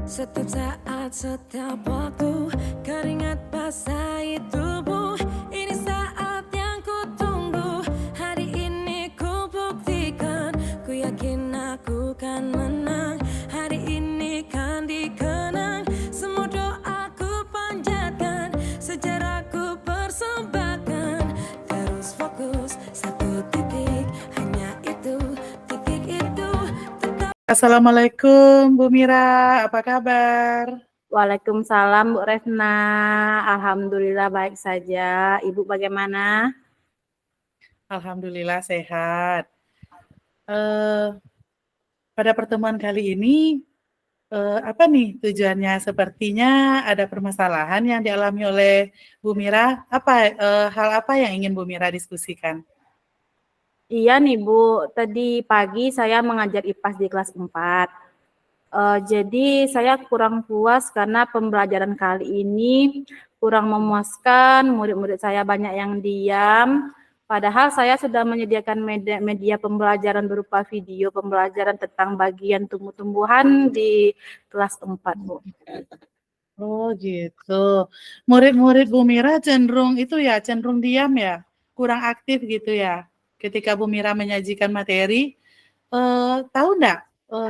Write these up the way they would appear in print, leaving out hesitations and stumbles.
Setiap saat, setiap waktu, keringat basahi tubuh. Ini saat yang ku tunggu. Hari ini ku buktikan. Ku yakin aku kan menang. Hari ini kan dikenang. Semua doaku panjatkan, sejarahku persembahkan. Terus fokus, satu titik, hanya itu, titik itu. Assalamualaikum Bu Mira, apa kabar? Waalaikumsalam Bu Retna, alhamdulillah baik saja. Ibu bagaimana? Alhamdulillah sehat. Pada pertemuan kali ini, apa nih tujuannya? Sepertinya ada permasalahan yang dialami oleh Bu Mira. Hal apa yang ingin Bu Mira diskusikan? Iya nih Bu, tadi pagi saya mengajar IPAS di kelas 4. Jadi saya kurang puas karena pembelajaran kali ini kurang memuaskan, murid-murid saya banyak yang diam. Padahal saya sudah menyediakan media pembelajaran berupa video pembelajaran tentang bagian tumbuh-tumbuhan di kelas 4, Bu. Oh gitu. Murid-murid Bu Mira cenderung diam ya, kurang aktif gitu ya. Ketika Bu Mira menyajikan materi, tahu nggak,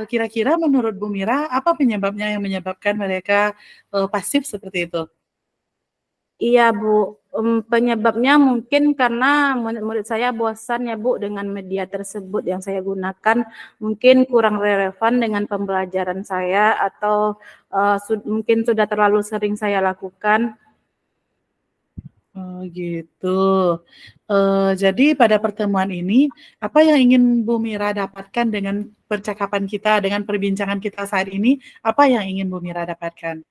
kira-kira menurut Bu Mira apa penyebabnya yang menyebabkan mereka pasif seperti itu? Iya Bu, penyebabnya mungkin karena murid-murid saya bosan ya Bu dengan media tersebut yang saya gunakan, mungkin kurang relevan dengan pembelajaran saya atau mungkin sudah terlalu sering saya lakukan. Oh gitu. Jadi pada pertemuan ini, apa yang ingin Bu Mira dapatkan dengan percakapan kita, dengan perbincangan kita saat ini, apa yang ingin Bu Mira dapatkan?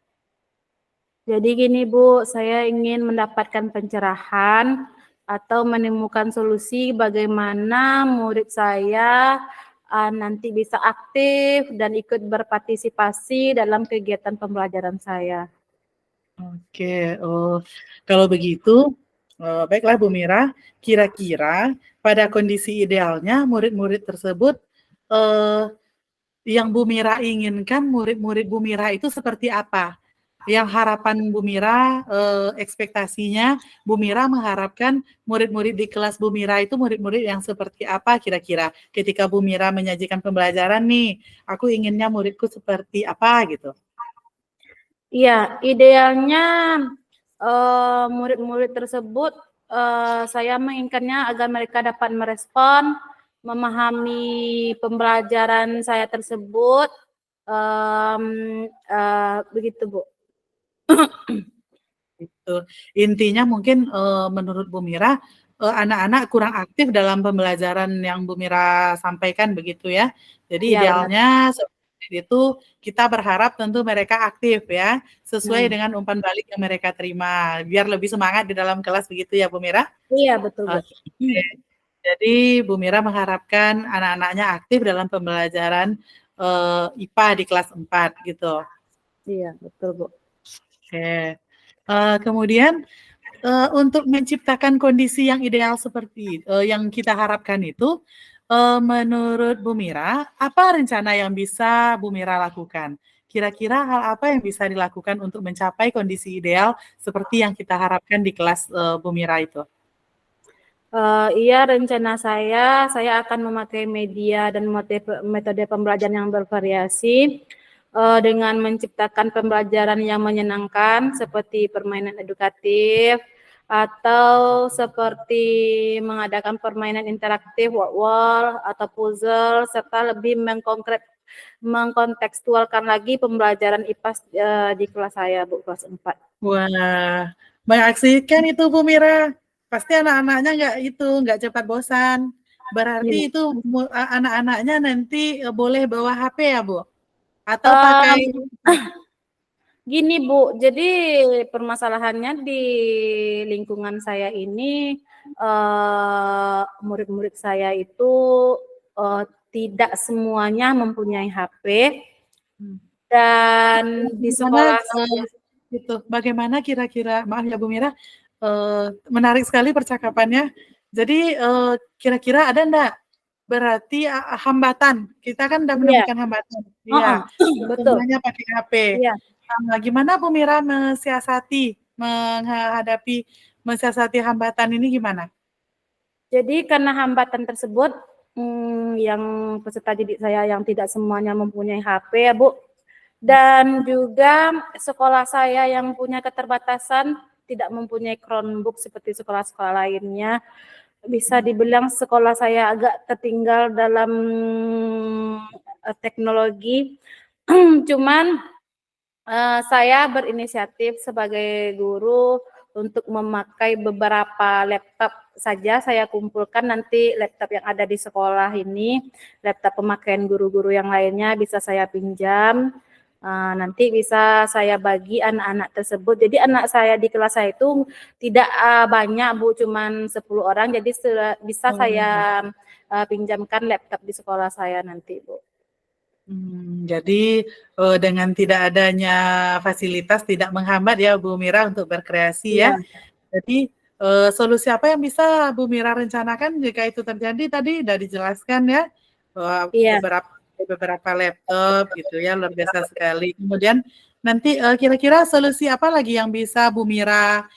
Jadi gini Bu, saya ingin mendapatkan pencerahan atau menemukan solusi bagaimana murid saya nanti bisa aktif dan ikut berpartisipasi dalam kegiatan pembelajaran saya. Oke, kalau begitu, baiklah Bu Mira, kira-kira pada kondisi idealnya murid-murid tersebut, eee, yang Bu Mira inginkan murid-murid Bu Mira itu seperti apa? Yang harapan Bu Mira, ekspektasinya Bu Mira mengharapkan murid-murid di kelas Bu Mira itu murid-murid yang seperti apa kira-kira? Ketika Bu Mira menyajikan pembelajaran nih, aku inginnya muridku seperti apa gitu. Iya, idealnya murid-murid tersebut saya menginginkannya agar mereka dapat merespon, memahami pembelajaran saya tersebut, begitu Bu. Gitu. Intinya mungkin menurut Bu Mira, anak-anak kurang aktif dalam pembelajaran yang Bu Mira sampaikan begitu ya. Jadi Iya benar. idealnya seperti itu kita berharap tentu mereka aktif ya, sesuai Hmm. dengan umpan balik yang mereka terima, biar lebih semangat di dalam kelas begitu ya Bu Mira? Iya betul Bu. Oke. Jadi Bu Mira mengharapkan anak-anaknya aktif dalam pembelajaran IPA di kelas 4 gitu. Iya betul Bu. Oke. Kemudian untuk menciptakan kondisi yang ideal seperti yang kita harapkan itu, menurut Bu Mira, apa rencana yang bisa Bu Mira lakukan? Kira-kira hal apa yang bisa dilakukan untuk mencapai kondisi ideal seperti yang kita harapkan di kelas Bu Mira itu? Iya, rencana saya akan memakai media dan metode pembelajaran yang bervariasi dengan menciptakan pembelajaran yang menyenangkan seperti permainan edukatif atau seperti mengadakan permainan interaktif, wall atau puzzle serta lebih mengkontekstualkan lagi pembelajaran IPAS di kelas saya, Bu, kelas 4. Wah, mengasihkan itu Bu Mira. Pasti anak-anaknya nggak cepat bosan. Berarti Gini. itu anak-anaknya nanti boleh bawa HP ya Bu? Atau pakai Um, Gini Bu, jadi permasalahannya di lingkungan saya ini murid-murid saya itu tidak semuanya mempunyai HP dan di Bagaimana, sekolah saya. bagaimana kira-kira, maaf ya Bu Mira, menarik sekali percakapannya. Jadi kira-kira ada enggak berarti hambatan. Kita kan udah Iya, menemukan hambatan. heeh, Iya, betul. semuanya pakai HP. Iya. Gimana Bu Mira mensiasati hambatan ini gimana? Jadi karena hambatan tersebut, yang peserta didik saya yang tidak semuanya mempunyai HP ya Bu, dan juga sekolah saya yang punya keterbatasan tidak mempunyai Chromebook seperti sekolah-sekolah lainnya. Bisa dibilang sekolah saya agak tertinggal dalam teknologi. Cuman saya berinisiatif sebagai guru untuk memakai beberapa laptop saja. Saya kumpulkan nanti laptop yang ada di sekolah ini, laptop pemakaian guru-guru yang lainnya bisa saya pinjam. Nanti bisa saya bagi anak-anak tersebut. Jadi anak saya di kelas saya itu tidak banyak Bu, cuman 10 orang. Jadi bisa saya pinjamkan laptop di sekolah saya nanti Bu. Jadi dengan tidak adanya fasilitas tidak menghambat ya Bu Mira untuk berkreasi ya. Iya. Jadi solusi apa yang bisa Bu Mira rencanakan jika itu terjadi tadi sudah dijelaskan ya, Iya. beberapa laptop gitu ya, luar biasa sekali. Kemudian nanti kira-kira solusi apa lagi yang bisa Bu Mira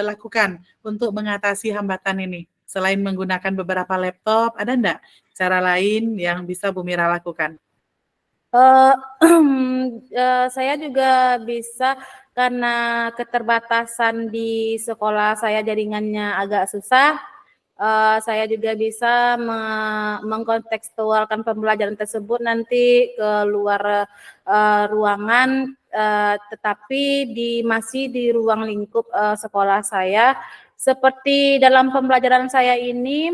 lakukan untuk mengatasi hambatan ini? Selain menggunakan beberapa laptop, ada enggak cara lain yang bisa Bu Mira lakukan? Saya juga bisa karena keterbatasan di sekolah saya jaringannya agak susah, saya juga bisa mengkontekstualkan pembelajaran tersebut nanti ke luar ruangan, tetapi masih di ruang lingkup sekolah saya. Seperti dalam pembelajaran saya ini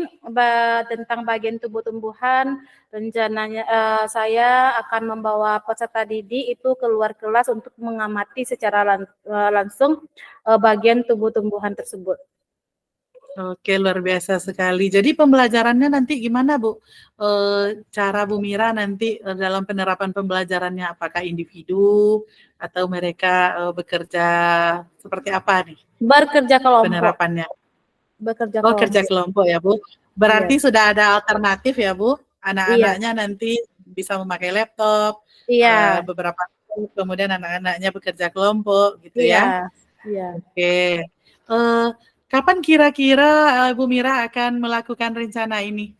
tentang bagian tubuh tumbuhan, rencananya saya akan membawa peserta didik itu keluar kelas untuk mengamati secara langsung bagian tubuh tumbuhan tersebut. Oke, luar biasa sekali. Jadi pembelajarannya nanti gimana Bu? Cara Bu Mira nanti dalam penerapan pembelajarannya apakah individu atau mereka bekerja seperti apa nih Bekerja kelompok. penerapannya? Bekerja Kerja kelompok. kelompok ya Bu. Berarti sudah ada alternatif ya Bu? Iya. Anak-anaknya nanti bisa memakai laptop, Iya. beberapa kemudian anak-anaknya bekerja kelompok gitu ya. Iya. Iya. Oke. Kapan kira-kira Bu Mira akan melakukan rencana ini?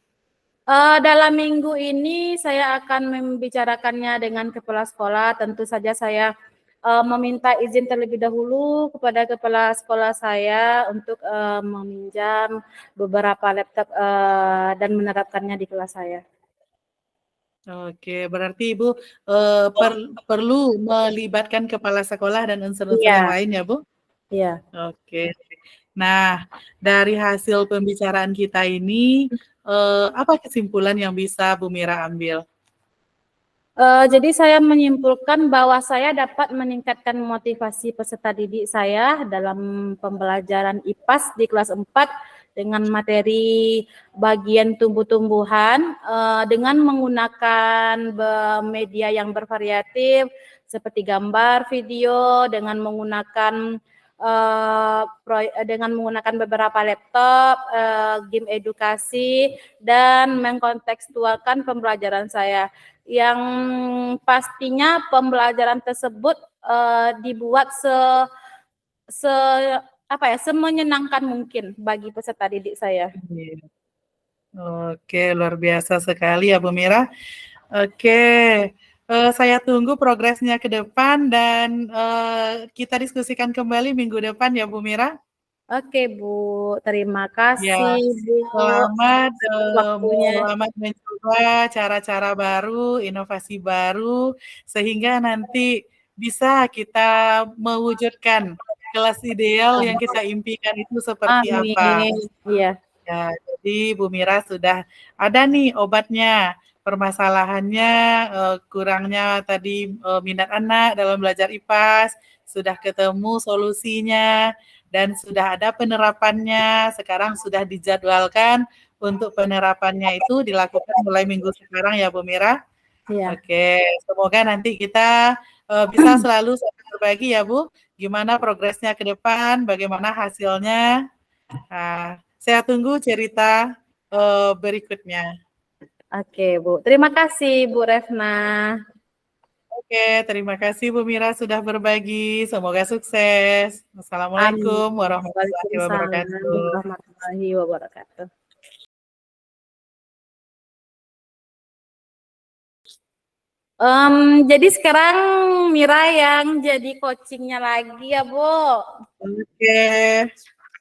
Dalam minggu ini saya akan membicarakannya dengan kepala sekolah. Tentu saja saya meminta izin terlebih dahulu kepada kepala sekolah saya untuk meminjam beberapa laptop dan menerapkannya di kelas saya. Oke, berarti Ibu perlu melibatkan kepala sekolah dan unsur-unsur yang Iya. lain ya Bu? Iya. Oke. Nah, dari hasil pembicaraan kita ini, apa kesimpulan yang bisa Bu Mira ambil? Jadi saya menyimpulkan bahwa saya dapat meningkatkan motivasi peserta didik saya dalam pembelajaran IPAS di kelas 4 dengan materi bagian tumbuh-tumbuhan dengan menggunakan media yang bervariatif seperti gambar, video, dengan menggunakan beberapa laptop, game edukasi, dan mengkontekstualkan pembelajaran saya. Yang pastinya pembelajaran tersebut dibuat semenyenangkan mungkin bagi peserta didik saya. Oke, luar biasa sekali ya Bu Mira. Oke, saya tunggu progresnya ke depan dan kita diskusikan kembali minggu depan ya Bu Mira. Oke Bu, terima Ya, kasih Bu selamat waktunya. mencoba cara-cara baru, inovasi baru, sehingga nanti bisa kita mewujudkan kelas ideal yang kita impikan itu seperti apa. Amin. Iya. Ya, jadi Bu Mira sudah ada nih obatnya. Permasalahannya kurangnya tadi minat anak dalam belajar IPAS, sudah ketemu solusinya dan sudah ada penerapannya. Sekarang sudah dijadwalkan untuk penerapannya itu dilakukan mulai minggu sekarang ya Bu Mira. Iya. Oke, semoga nanti kita bisa selalu berbagi ya Bu, gimana progresnya ke depan, bagaimana hasilnya. Nah, saya tunggu cerita berikutnya. Oke, Bu. Terima kasih, Bu Refna. Oke, terima kasih Bu Mira sudah berbagi. Semoga sukses. Amin. Assalamualaikum warahmatullahi Waalaikumsalam wabarakatuh. warahmatullahi wabarakatuh. Jadi sekarang Mira yang jadi coachingnya lagi ya, Bu. Oke,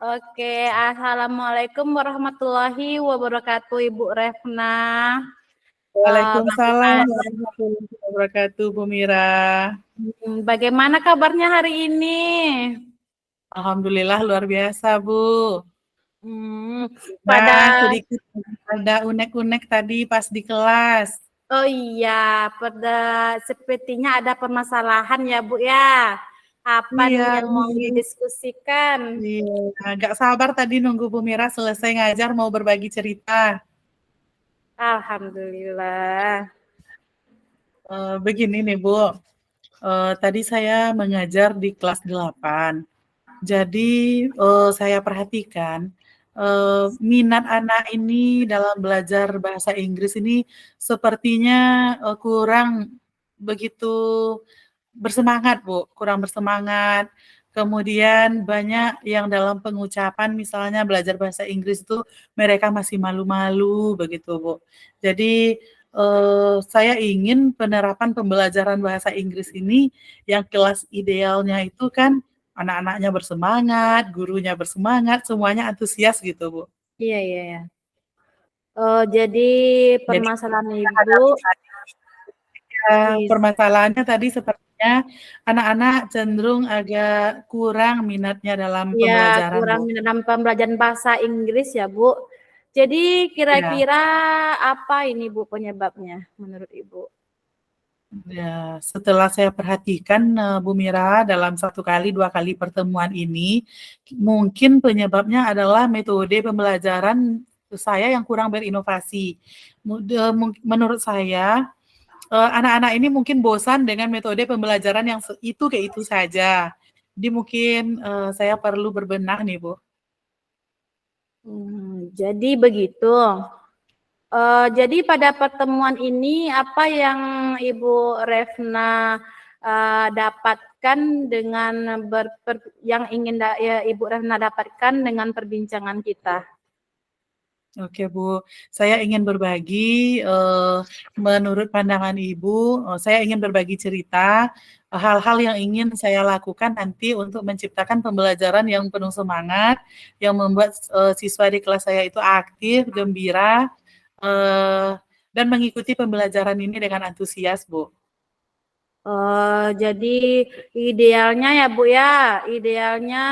Oke, Assalamualaikum warahmatullahi wabarakatuh, Ibu Refna. Waalaikumsalam Bagaimana, warahmatullahi wabarakatuh Bu Mira. bagaimana kabarnya hari ini? Alhamdulillah luar biasa Bu. Hmm, Nah, pada sedikit ada unek-unek tadi pas di kelas. Oh iya, sepertinya ada permasalahan ya, Bu ya. Apa nih Iya, yang mau didiskusikan? iya. Agak sabar tadi nunggu Bu Mira selesai ngajar mau berbagi cerita. Alhamdulillah. Begini nih Bu, tadi saya mengajar di kelas 8. Jadi saya perhatikan minat anak ini dalam belajar bahasa Inggris ini sepertinya kurang begitu bersemangat, Bu, kurang bersemangat. Kemudian banyak yang dalam pengucapan misalnya belajar bahasa Inggris itu mereka masih malu-malu begitu, Bu. Jadi saya ingin penerapan pembelajaran bahasa Inggris ini yang kelas idealnya itu kan anak-anaknya bersemangat, gurunya bersemangat, semuanya antusias gitu, Bu. Iya, iya, iya. Jadi Jadi permasalahan kita Ibu hadapi di permasalahannya tadi sepertinya anak-anak cenderung agak kurang minatnya dalam ya pembelajaran, Bu. kurang dalam pembelajaran bahasa Inggris ya, Bu. Jadi Ya, kira-kira apa ini, Bu, penyebabnya menurut Ibu? ya, setelah saya perhatikan Bu Mira dalam 1 kali 2 kali pertemuan ini, mungkin penyebabnya adalah metode pembelajaran saya yang kurang berinovasi. Menurut saya anak-anak ini mungkin bosan dengan metode pembelajaran yang itu kayak itu saja. Jadi mungkin saya perlu berbenah nih, Bu. Jadi begitu. Jadi pada pertemuan ini apa yang Ibu Refna dapatkan dengan yang ingin ya, Ibu Refna dapatkan dengan perbincangan kita? Oke, Bu. Saya ingin berbagi menurut pandangan Ibu, saya ingin berbagi cerita hal-hal yang ingin saya lakukan nanti untuk menciptakan pembelajaran yang penuh semangat, yang membuat siswa di kelas saya itu aktif, gembira, dan mengikuti pembelajaran ini dengan antusias, Bu. Jadi idealnya ya, Bu ya, idealnya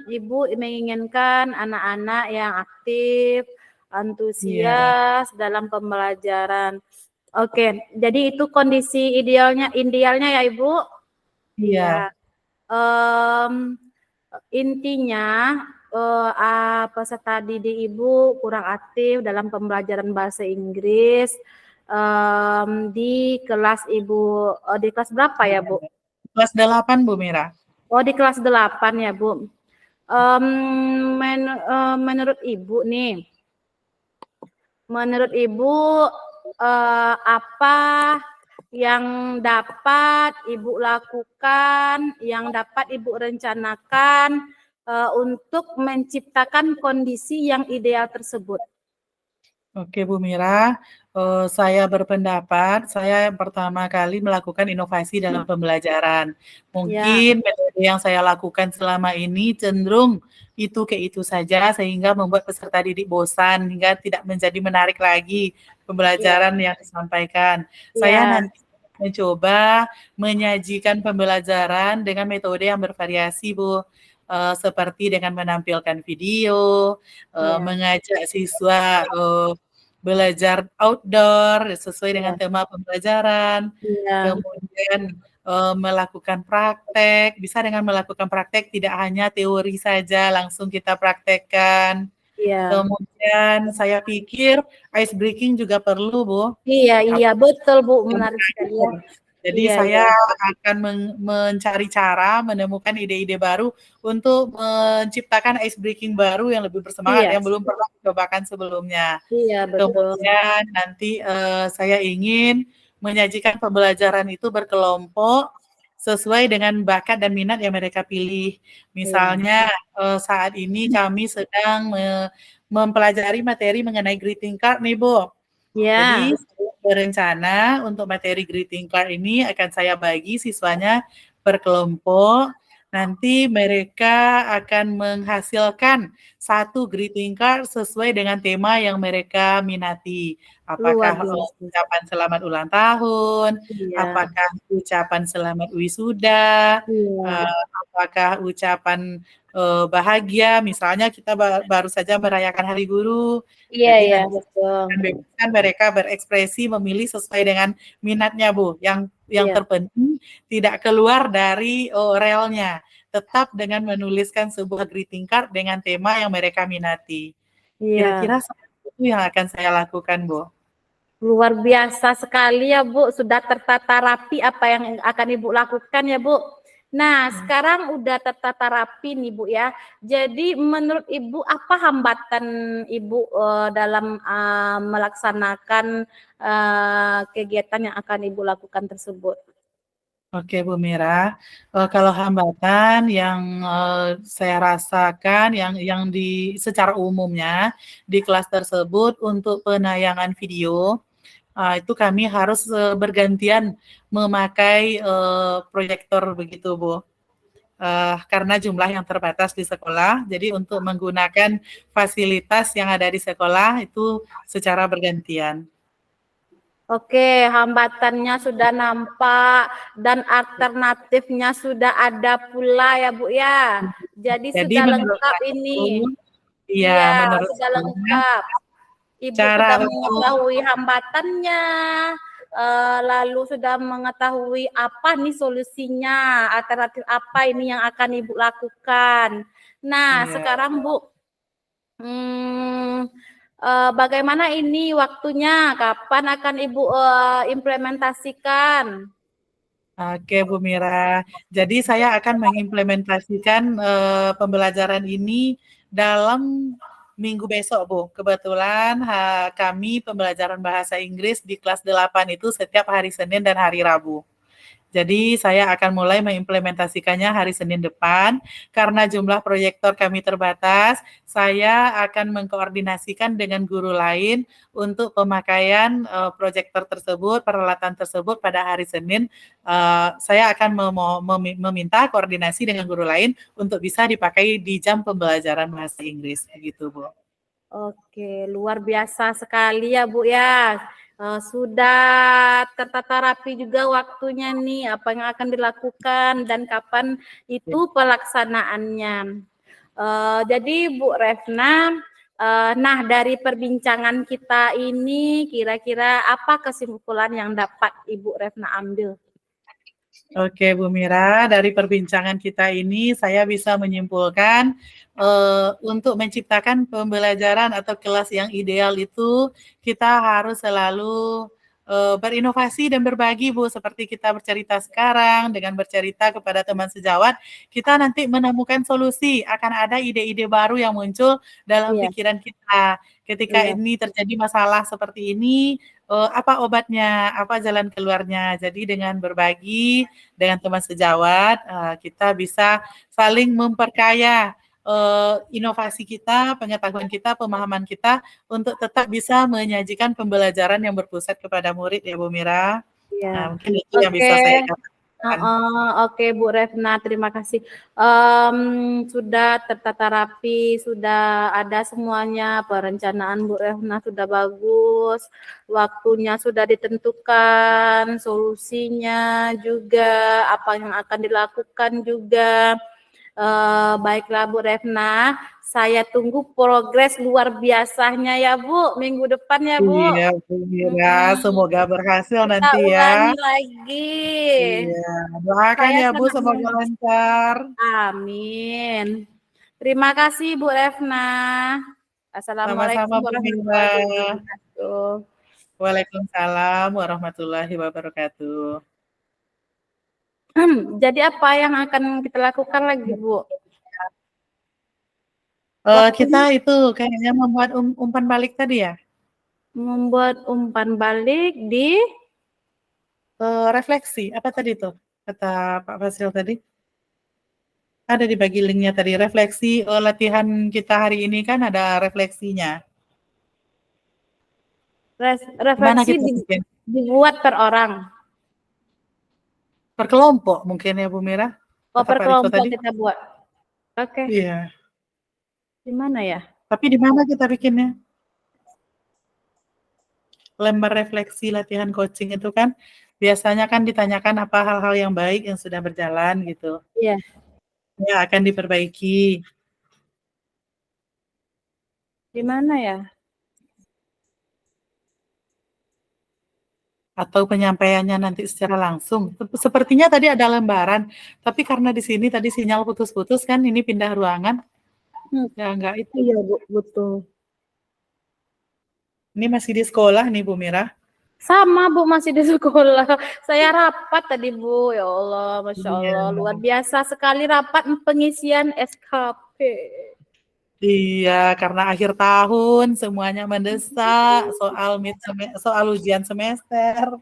Ibu menginginkan anak-anak yang aktif, Iya, antusias dalam pembelajaran. Oke, jadi itu kondisi idealnya ya, Ibu? iya. Iya. Intinya peserta didik Ibu kurang aktif dalam pembelajaran bahasa Inggris di kelas Ibu. Di kelas berapa ya, Bu? Kelas 8, Bu Mira. Oh, di kelas 8 ya, Bu. Menurut Ibu nih, menurut Ibu apa yang dapat Ibu lakukan, yang dapat Ibu rencanakan untuk menciptakan kondisi yang ideal tersebut? Oke, Bu Mira, saya berpendapat, saya yang pertama kali melakukan inovasi dalam pembelajaran. Ya, Mungkin metode yang saya lakukan selama ini cenderung itu kayak itu saja, sehingga membuat peserta didik bosan, hingga tidak menjadi menarik lagi ya, pembelajaran yang disampaikan. Saya ya, nanti mencoba menyajikan pembelajaran dengan metode yang bervariasi, Bu. Seperti dengan menampilkan video, ya, mengajak siswa belajar outdoor sesuai dengan ya, tema pembelajaran, ya, kemudian melakukan praktek, bisa dengan melakukan praktek tidak hanya teori saja, langsung kita praktekkan. ya. Kemudian saya pikir ice breaking juga perlu, Bu. Iya, iya, betul, Bu, Yang menarik sekali ya. terakhir. Jadi Iya, saya iya. akan mencari cara, menemukan ide-ide baru untuk menciptakan ice breaking baru yang lebih bersemangat Iya, yang belum pernah dicobakan sebelumnya. iya betul. Kemudian nanti, saya ingin menyajikan pembelajaran itu berkelompok sesuai dengan bakat dan minat yang mereka pilih. Iya. Misalnya, saat ini kami sedang mempelajari materi mengenai greeting card nih, Bu. Jadi Iya, saya berencana untuk materi greeting card ini akan saya bagi siswanya berkelompok. Nanti mereka akan menghasilkan satu greeting card sesuai dengan tema yang mereka minati. luar Apakah biasa. ucapan selamat ulang tahun, Iya, apakah ucapan selamat wisuda, iya, apakah ucapan bahagia, misalnya kita baru saja merayakan Hari Guru, iya, jadi iya nanti betul. akan bebaskan mereka berekspresi memilih sesuai dengan minatnya, Bu. Yang Iya, terpenting tidak keluar dari relnya, tetap dengan menuliskan sebuah greeting card dengan tema yang mereka minati. iya. Kira-kira seperti itu yang akan saya lakukan, Bu. Luar biasa sekali ya Bu, sudah tertata rapi apa yang akan Ibu lakukan ya Bu. Nah, sekarang udah tertata rapi nih Bu ya. Jadi menurut Ibu apa hambatan Ibu dalam melaksanakan kegiatan yang akan Ibu lakukan tersebut? Oke, Bu Mira. Kalau hambatan yang saya rasakan, yang secara umumnya di kelas tersebut untuk penayangan video, itu kami harus bergantian memakai proyektor begitu, Bu. Karena jumlah yang terbatas di sekolah, jadi untuk menggunakan fasilitas yang ada di sekolah itu secara bergantian. Oke, hambatannya sudah nampak dan alternatifnya sudah ada pula ya Bu ya. Jadi Jadi sudah menurut lengkap aku, ini. iya, Iya, menurut sudah saya lengkap. Ibu cara sudah untuk mengetahui hambatannya, lalu sudah mengetahui apa nih solusinya, alternatif apa ini yang akan Ibu lakukan. Nah, iya. sekarang Bu, hmm, bagaimana ini waktunya? Kapan akan Ibu implementasikan? Oke, Bu Mira. Jadi saya akan mengimplementasikan pembelajaran ini dalam minggu besok, Bu. Kebetulan kami pembelajaran bahasa Inggris di kelas 8 itu setiap hari Senin dan hari Rabu. Jadi saya akan mulai mengimplementasikannya hari Senin depan. Karena jumlah proyektor kami terbatas, saya akan mengkoordinasikan dengan guru lain untuk pemakaian proyektor tersebut, peralatan tersebut pada hari Senin. Saya akan meminta koordinasi dengan guru lain untuk bisa dipakai di jam pembelajaran bahasa Inggris. Begitu, Bu. Oke, luar biasa sekali ya Bu ya. Sudah tertata rapi juga waktunya nih, apa yang akan dilakukan dan kapan itu pelaksanaannya. Jadi Bu Refna, nah dari perbincangan kita ini kira-kira apa kesimpulan yang dapat Ibu Refna ambil? Oke, Bu Mira, dari perbincangan kita ini saya bisa menyimpulkan untuk menciptakan pembelajaran atau kelas yang ideal itu kita harus selalu berinovasi dan berbagi, Bu. Seperti kita bercerita sekarang dengan bercerita kepada teman sejawat, kita nanti menemukan solusi, akan ada ide-ide baru yang muncul dalam Iya, pikiran kita. Ketika iya, ini terjadi masalah seperti ini, apa obatnya, apa jalan keluarnya. Jadi dengan berbagi dengan teman sejawat, kita bisa saling memperkaya inovasi kita, pengetahuan kita, pemahaman kita untuk tetap bisa menyajikan pembelajaran yang berpusat kepada murid ya Bu Mira. iya. Nah, mungkin itu yang Oke. bisa saya katakan. Oke Bu Retna, terima kasih. Sudah tertata rapi, sudah ada semuanya, perencanaan Bu Retna sudah bagus, waktunya sudah ditentukan, solusinya juga, apa yang akan dilakukan juga. Baiklah Bu Retna, saya tunggu progres luar biasanya ya Bu, minggu depan ya Bu. Iya Bu Mira, Hmm, semoga berhasil kita nanti ya. ulangi lagi. Iya, doakan Saya ya Bu, sangat semoga lancar. amin. Terima kasih Bu Refna. Sama-sama Assalamualaikum Bu Mira. warahmatullahi wabarakatuh. Waalaikumsalam warahmatullahi wabarakatuh. Jadi apa yang akan kita lakukan lagi, Bu? Kita Waktunya itu kayaknya membuat umpan balik tadi ya. membuat umpan balik di Refleksi, apa tadi tuh kata Pak Fasil tadi? Ada di bagi linknya tadi, refleksi latihan kita hari ini kan ada refleksinya. Gimana refleksi kita bikin? dibuat per orang. Per kelompok mungkin ya Bu Mira, Oh, kata per Pak Riko kelompok tadi. kita buat. Oke. Iya, Di mana ya? tapi di mana kita bikinnya? Lembar refleksi latihan coaching itu kan biasanya kan ditanyakan apa hal-hal yang baik yang sudah berjalan gitu. Iya. Ya, akan diperbaiki. Di mana ya? Atau penyampaiannya nanti secara langsung. Sepertinya tadi ada lembaran, tapi karena di sini tadi sinyal putus-putus kan, ini pindah ruangan. Ya enggak itu. Iya, Bu, betul. Ini masih di sekolah nih Bu Mira. Sama, Bu, masih di sekolah. Saya rapat tadi, Bu. Ya Allah, Masya Allah. Iya. Luar biasa sekali rapat pengisian SKP. Iya, karena akhir tahun semuanya mendesak soal ujian semester,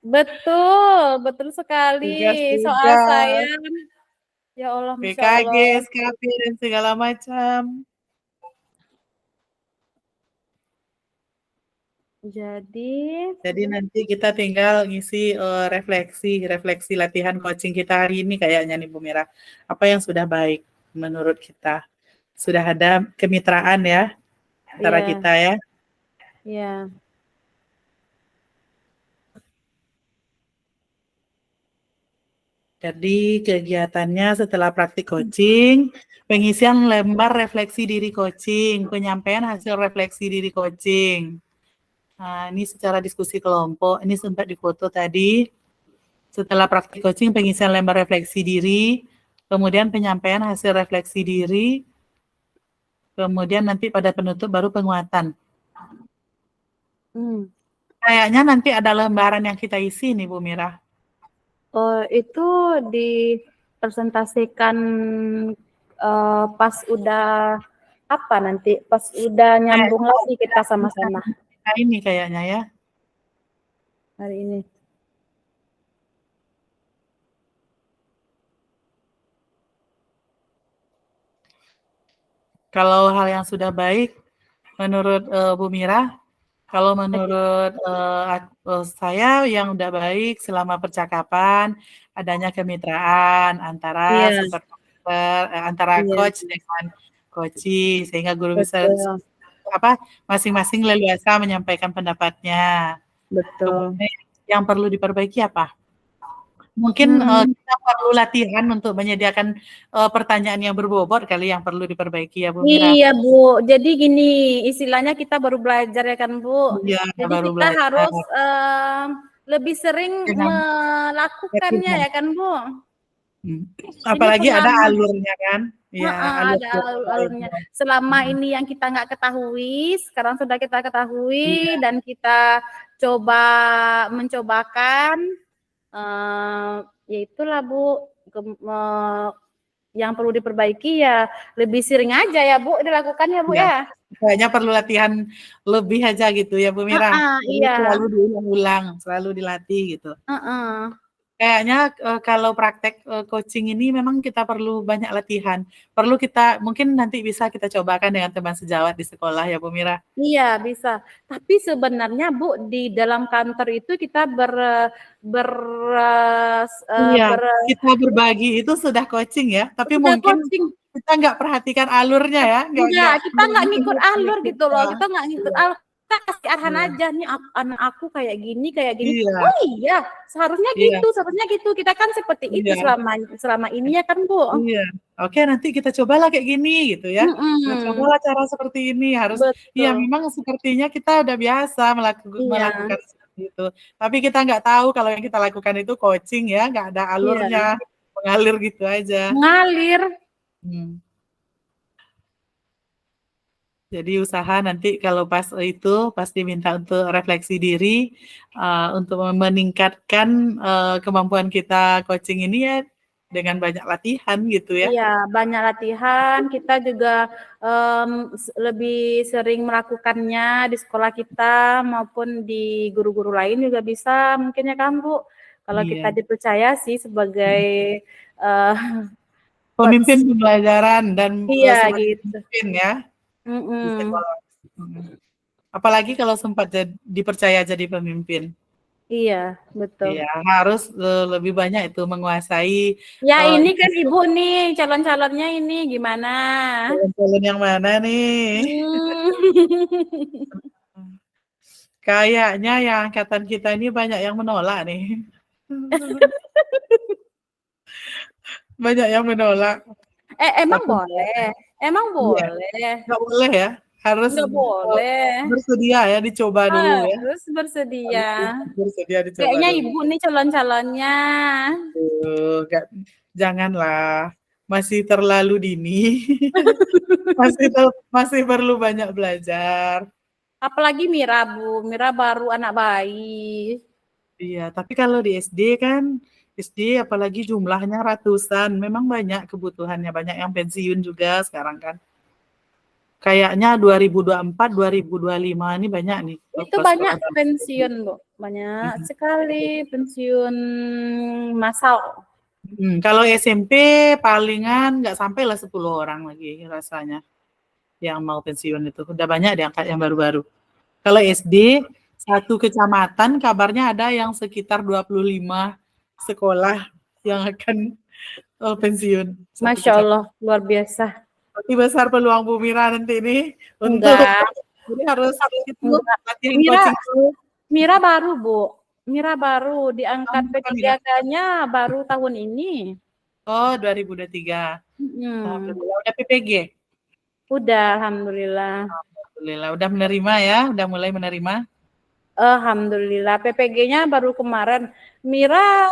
Betul, betul sekali. Soal saya, tugas-tugas, ya Allah, Masya PKG, Allah. SKP dan segala macam. Jadi nanti kita tinggal ngisi refleksi latihan coaching kita hari ini kayaknya nih Bu Mira. Apa yang sudah baik menurut kita? Sudah ada kemitraan ya antara Iya, kita ya. iya. Jadi kegiatannya setelah praktik coaching, pengisian lembar refleksi diri coaching, penyampaian hasil refleksi diri coaching. Nah, ini secara diskusi kelompok, ini sempat difoto tadi. Setelah praktik coaching, pengisian lembar refleksi diri, kemudian penyampaian hasil refleksi diri, kemudian nanti pada penutup baru penguatan. Kayaknya nanti ada lembaran yang kita isi nih Bu Mira. Oh, itu dipresentasikan pas udah apa nanti? Pas udah nyambung lagi kita sama-sama Nah, ini kayaknya ya. hari ini. Kalau hal yang sudah baik, menurut Bu Mira, kalau menurut saya yang udah baik selama percakapan, adanya kemitraan antara Iya, antara iya, coach dengan coachee, sehingga guru bisa betul, masing-masing leluasa menyampaikan pendapatnya. betul. Kemudian yang perlu diperbaiki apa? Mungkin kita perlu latihan untuk menyediakan pertanyaan yang berbobot kali yang perlu diperbaiki ya Bu Mira. Iya, Bu. Jadi gini, istilahnya kita baru belajar ya kan, Bu. Iya, Jadi baru kita belajar. harus lebih sering Dengan melakukannya latihan. ya kan, Bu. Apalagi ada pengalaman. alurnya kan. Ya, Ada alurnya. Selama ini yang kita nggak ketahui, sekarang sudah kita ketahui dan kita mencobakan. Ya itulah Bu, yang perlu diperbaiki ya lebih sering aja ya Bu dilakukan ya Bu ya. Kayaknya perlu latihan lebih aja gitu ya Bu Mira. Iya. Selalu diulang-ulang, selalu dilatih gitu. Kayaknya kalau praktek coaching ini memang kita perlu banyak latihan. Perlu kita mungkin nanti bisa kita cobakan dengan teman sejawat di sekolah ya Bu Mira. Iya bisa. Tapi sebenarnya Bu di dalam kantor itu kita kita berbagi itu sudah coaching ya. Tapi sudah mungkin coaching. kita nggak perhatikan alurnya ya. Kita nggak ngikut alur gitu loh. Kita nggak ngikut alur. Kita kasih arahan aja nih anak aku kayak gini. Oh iya, seharusnya gitu. Kita kan seperti itu selama ini ya kan Bu. Iya. Oke, nanti kita cobalah kayak gini gitu ya. Kita cobalah cara seperti ini harus. Iya, memang sepertinya kita udah biasa melakukan seperti itu. Tapi kita nggak tahu kalau yang kita lakukan itu coaching ya, nggak ada alurnya, mengalir gitu aja. Mengalir. Jadi usaha nanti kalau pas itu pas diminta untuk refleksi diri untuk meningkatkan kemampuan kita coaching ini ya dengan banyak latihan gitu ya. Iya, banyak latihan. Kita juga lebih sering melakukannya di sekolah kita maupun di guru-guru lain juga bisa mungkin ya kan Bu. Kalau kita Iya. dipercaya sih sebagai uh, Pemimpin coach. pembelajaran dan Iya sebagai gitu. pemimpin ya di Mm-mm. sekolah. Apalagi kalau sempat dipercaya jadi pemimpin. Iya, betul. Iya, harus lebih banyak itu menguasai Ya ini kan isu Ibu nih calon-calonnya ini gimana? calon yang mana nih. Hmm. Kayaknya yang angkatan kita ini banyak yang menolak nih. Banyak yang menolak. Emang Tapi boleh? Emang iya, boleh? nggak boleh ya. Harus Nggak boleh. bersedia ya dicoba dulu ya. Harus bersedia. Harus bersedia dicoba Kayaknya dulu. Ibu nih calon-calonnya. Nggak, janganlah. Masih terlalu dini. Masih perlu banyak belajar. Apalagi Mira, Bu. Mira baru anak bayi. Iya, tapi kalau di SD kan, SD apalagi jumlahnya ratusan, memang banyak kebutuhannya, banyak yang pensiun juga sekarang kan. Kayaknya 2024, 2025 ini banyak nih Itu banyak sekolah-sekolah. pensiun, Bu. Banyak Mhm. sekali pensiun massal. Kalau SMP palingan nggak sampai lah 10 orang lagi rasanya yang mau pensiun itu. Udah banyak deh angkat yang baru-baru. Kalau SD, satu kecamatan kabarnya ada yang sekitar 25 sekolah yang akan pensiun. Satu Masya kecamatan. Allah, luar biasa. Tapi besar peluang Bu Mira nanti ini untuk Enggak, jadi harus itu enggak. latihan Mira, coaching dulu. Mira baru, Bu. Mira baru diangkat Tahun berapa Mira? P3K-nya baru tahun ini. Oh, 2023. Hmm. Alhamdulillah udah PPG. Udah, alhamdulillah. Alhamdulillah udah menerima ya, udah mulai menerima. Alhamdulillah, PPG-nya baru kemarin. Mira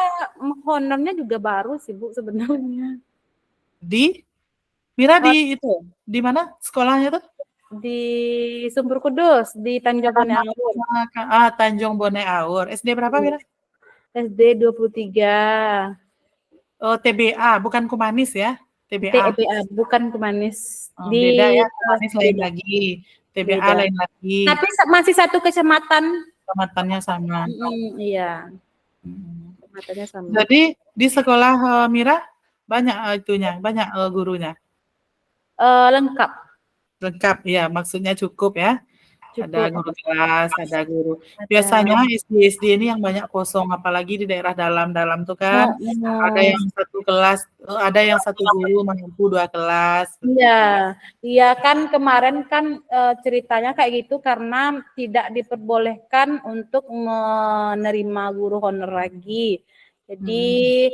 honornya juga baru sih, Bu, sebenarnya. Di Mira di itu, di mana sekolahnya tuh? Di Sumber Kudus, di Tanjung Bone Aur. Tanjung Bone Aur. SD berapa Mira? SD 23. Oh, TBA, bukan Kumanis ya? TBA. TBA, bukan Kumanis. Oh, Di beda ya, Kumanis lain beda, lagi. TBA beda. lain lagi. Tapi masih satu kecamatan. Kecamatannya sama. Iya, Hmm. kecamatannya sama. Jadi di sekolah Mira banyak itunya, banyak gurunya. Lengkap. Lengkap ya, maksudnya cukup ya. Ada Cukup. guru kelas, ada guru. Ada. Biasanya SD ini yang banyak kosong, apalagi di daerah dalam-dalam tuh kan. Ada yang satu kelas, ada yang satu guru mampu 2 kelas. Iya, iya kan kemarin kan ceritanya kayak gitu karena tidak diperbolehkan untuk menerima guru honor lagi. Jadi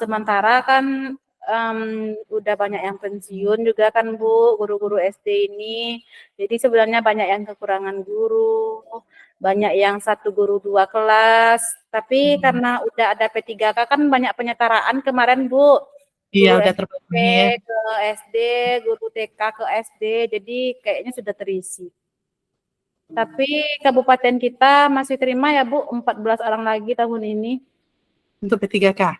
sementara kan udah banyak yang pensiun juga kan Bu, guru-guru SD ini. Jadi sebenarnya banyak yang kekurangan guru, banyak yang satu guru 2 kelas. Tapi karena udah ada P3K kan banyak penyetaraan kemarin Bu. Iya, Guru udah SMP terpenuhi ya. ke SD, guru TK ke SD, jadi kayaknya sudah terisi. Tapi kabupaten kita masih terima ya Bu, 14 orang lagi tahun ini. Untuk P3K.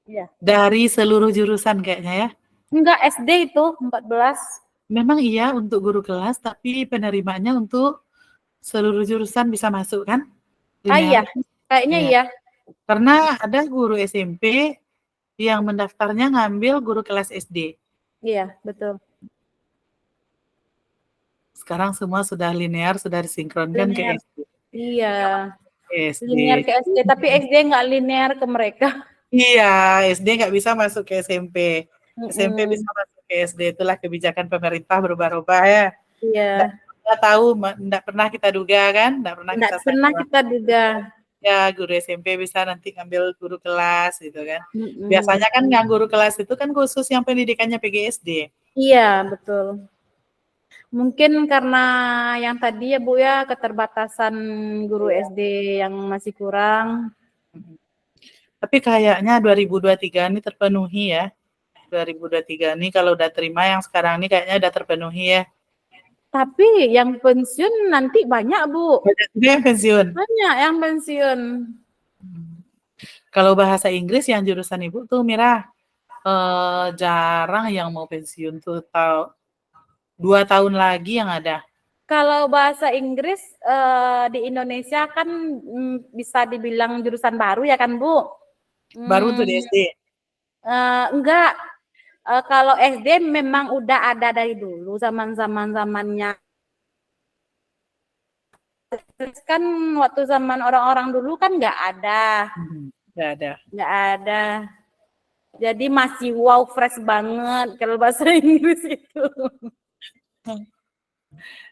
Ya. Dari seluruh jurusan kayaknya ya. Enggak, SD itu 14. Memang iya untuk guru kelas, tapi penerimanya untuk seluruh jurusan bisa masuk kan? Iya, kayaknya iya. Karena ada guru SMP yang mendaftarnya ngambil guru kelas SD. Iya, betul. Sekarang semua sudah linear, sudah disinkronkan ke SD. Iya. SD. Linear ke SD, tapi SD nggak linear ke mereka. Iya, SD nggak bisa masuk ke SMP. SMP bisa masuk ke SD. Itulah kebijakan pemerintah berubah-ubah ya. Iya. Nggak tahu, nggak pernah kita duga kan? Nggak pernah kita duga. Ya, guru SMP bisa nanti ngambil guru kelas gitu kan. Biasanya kan yang guru kelas itu kan khusus yang pendidikannya PGSD. Iya, betul. Mungkin karena yang tadi ya Bu ya, keterbatasan guru SD yang masih kurang. Tapi kayaknya 2023 ini terpenuhi ya. 2023 nih kalau udah terima yang sekarang nih kayaknya udah terpenuhi ya. Tapi yang pensiun nanti banyak, Bu. Banyak juga yang pensiun. Banyak yang pensiun. Kalau bahasa Inggris yang jurusan Ibu tuh Mira jarang yang mau pensiun tuh 2 tahun lagi yang ada. Kalau bahasa Inggris di Indonesia kan bisa dibilang jurusan baru ya kan, Bu? Baru tuh di SD. Enggak. Kalau SD memang udah ada dari dulu zamannya. Terus kan waktu zaman orang-orang dulu kan nggak ada. Nggak ada. Nggak ada. Jadi masih wow fresh banget kalau bahasa Inggris itu.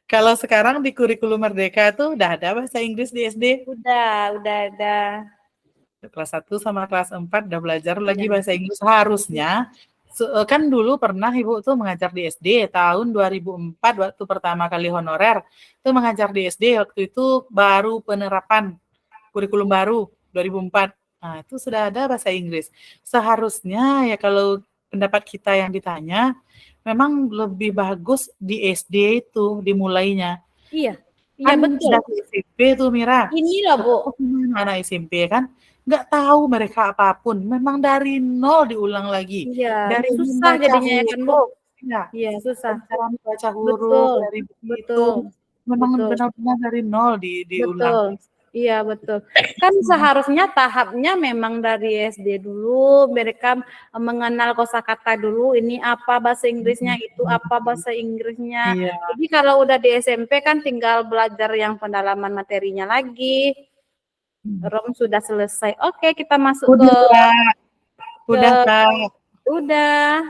Kalau sekarang di kurikulum Merdeka tuh udah ada bahasa Inggris di SD? Udah ada. Kelas 1 sama kelas 4 udah belajar lagi bahasa Inggris harusnya. Kan dulu pernah Ibu tuh mengajar di SD tahun 2004 waktu pertama kali honorer. Tuh mengajar di SD waktu itu baru penerapan kurikulum baru 2004. Nah, itu sudah ada bahasa Inggris. Seharusnya ya kalau pendapat kita yang ditanya memang lebih bagus di SD itu dimulainya. Iya Kan betul. sudah di SMP tuh Mira. Ini loh Bu. Anak SMP kan nggak tahu mereka apapun. Memang dari nol diulang lagi. Iya, Dari susah jadinya ya kan Bu. Ya, Iya susah. cara membaca huruf dari Betul. memang benar-benar dari nol diulang. Iya betul. Kan seharusnya tahapnya memang dari SD dulu mereka mengenal kosakata dulu. Ini apa bahasa Inggrisnya, itu apa bahasa Inggrisnya. Iya. Jadi kalau udah di SMP kan tinggal belajar yang pendalaman materinya lagi. Rom sudah selesai. Oke, kita masuk Udah, Kak. udah.